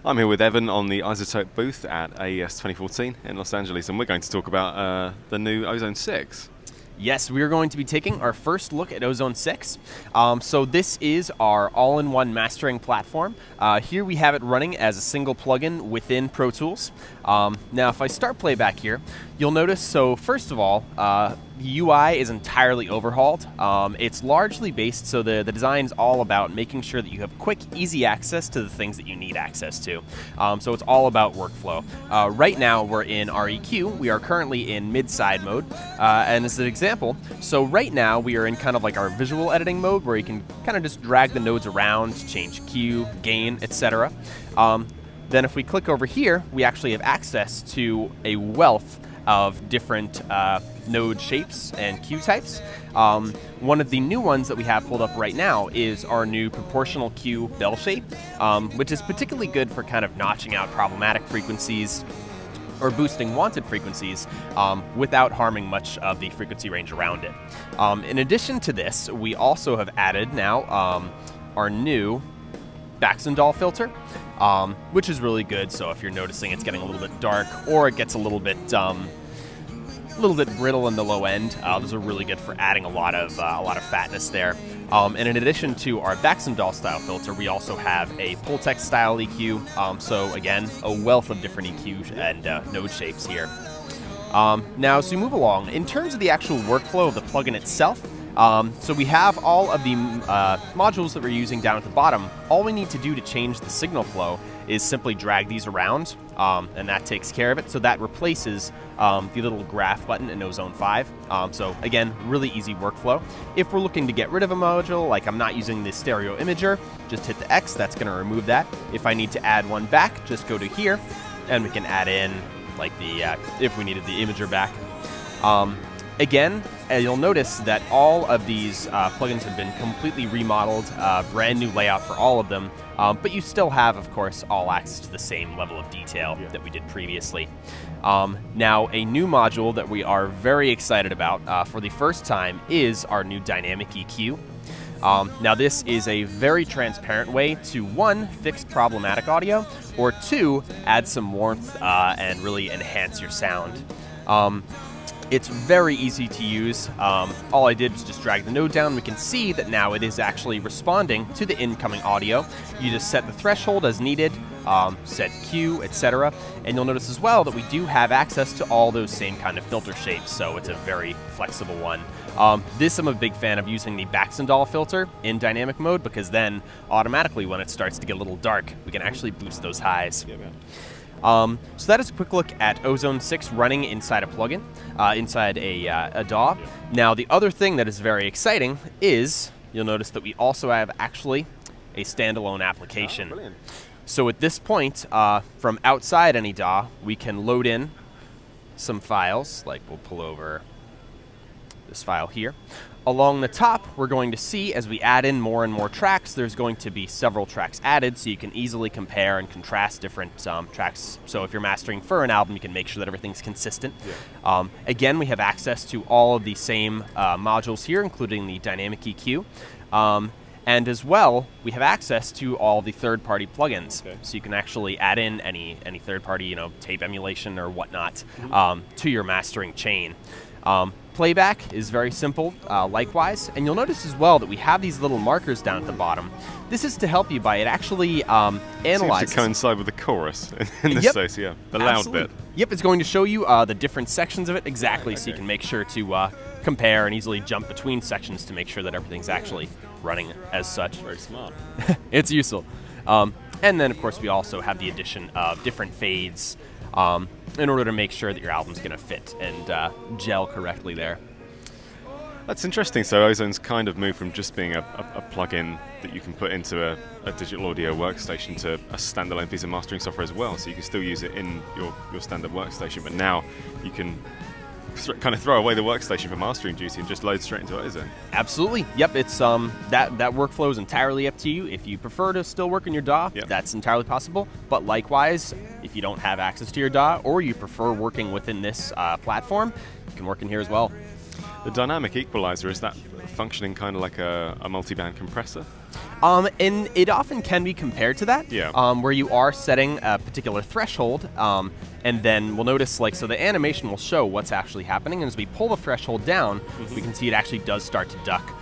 I'm here with Evan on the iZotope booth at AES 2014 in Los Angeles, and we're going to talk about the new Ozone 6. Yes, we are going to be taking our first look at Ozone 6. So this is our all-in-one mastering platform. Here we have it running as a single plugin within Pro Tools. Now if I start Playback here, you'll notice, so first of all, the UI is entirely overhauled. It's largely based, so the design is all about making sure that you have quick, easy access to the things that you need access to. So it's all about workflow. Right now we're in REQ. We are currently in mid-side mode. And as an example, so right now we are in kind of like our visual editing mode where you can kind of just drag the nodes around, change Q, gain, etc. Then if we click over here, we actually have access to a wealth of different node shapes and Q types. One of the new ones that we have pulled up right now is our new proportional Q bell shape, which is particularly good for kind of notching out problematic frequencies or boosting wanted frequencies without harming much of the frequency range around it. In addition to this, we also have added now our new Baxandall Filter, which is really good. So if you're noticing it's getting a little bit dark or it gets a little bit brittle in the low end, those are really good for adding a lot of fatness there. And in addition to our Baxandall style filter, we also have a Pultec style EQ. So again, a wealth of different EQ and node shapes here. Now, as we move along, in terms of the actual workflow of the plugin itself, so we have all of the modules that we're using down at the bottom. All we need to do to change the signal flow is simply drag these around, and that takes care of it. So that replaces the little graph button in Ozone 5. So again, really easy workflow. If we're looking to get rid of a module, like I'm not using the stereo imager, just hit the X, that's going to remove that. If I need to add one back, just go to here, and we can add in like the, if we needed the imager back. Again, you'll notice that all of these plugins have been completely remodeled, brand new layout for all of them, but you still have, of course, all access to the same level of detail that we did previously. Now, a new module that we are very excited about for the first time is our new Dynamic EQ. Now, this is a very transparent way to, one, fix problematic audio, or two, add some warmth and really enhance your sound. It's very easy to use. All I did was just drag the node down. We can see that now it is actually responding to the incoming audio. You just set the threshold as needed, set Q, etc. And you'll notice as well that we do have access to all those same kind of filter shapes, so it's a very flexible one. This I'm a big fan of using the Baxandall filter in dynamic mode, because then automatically when it starts to get a little dark, we can actually boost those highs. Yeah, so that is a quick look at Ozone 6 running inside a plugin, inside a DAW. Now, the other thing that is very exciting is you'll notice that we also have actually a standalone application. Oh, brilliant. So at this point, from outside any DAW, we can load in some files, like we'll pull over this file here. Along the top, we're going to see, as we add in more and more tracks, there's going to be several tracks added, so you can easily compare and contrast different tracks. So if you're mastering for an album, you can make sure that everything's consistent. Yeah. Again, we have access to all of the same modules here, including the Dynamic EQ. And as well, we have access to all the third-party plugins. Okay. So you can actually add in any third-party, tape emulation or whatnot to your mastering chain. Playback is very simple, likewise, and you'll notice as well that we have these little markers down at the bottom. This is to help you by it actually analyzes. Seems to coincide with the chorus in this case, yeah, the loud bit. Yep, it's going to show you the different sections of it exactly, okay. So you can make sure to compare and easily jump between sections to make sure that everything's actually running as such. Very smart. It's useful. And then, of course, we also have the addition of different fades in order to make sure that your album's going to fit and gel correctly there. That's interesting. So Ozone's kind of moved from just being a plugin that you can put into a digital audio workstation to a standalone piece of mastering software as well. So you can still use it in your standard workstation, but now you can kind of throw away the workstation for mastering duty and just load straight into Ozone. Absolutely. Yep. It's that workflow is entirely up to you. If you prefer to still work in your DAW, yep, that's entirely possible. But likewise, if you don't have access to your DAW or you prefer working within this platform, you can work in here as well. The dynamic equalizer, is that functioning kind of like a multi-band compressor? And it often can be compared to that, Yeah. where you are setting a particular threshold, and then we'll notice, like, so the animation will show what's actually happening, and as we pull the threshold down, we can see it actually does start to duck.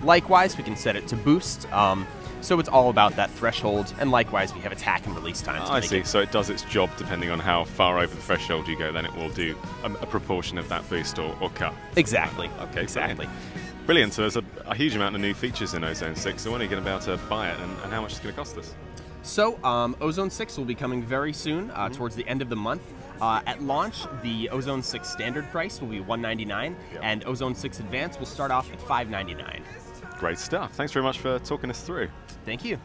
Likewise, we can set it to boost, so it's all about that threshold, and likewise, we have attack and release times. I see. So it does its job depending on how far over the threshold you go, then it will do a proportion of that boost or cut. Exactly. Okay, Exactly. Brilliant. So there's a huge amount of new features in Ozone 6, so when are you going to be able to buy it, and how much is it going to cost us? So, Ozone 6 will be coming very soon, towards the end of the month. At launch, the Ozone 6 standard price will be $199, and Ozone 6 Advanced will start off at $599. Great stuff. Thanks very much for talking us through. Thank you.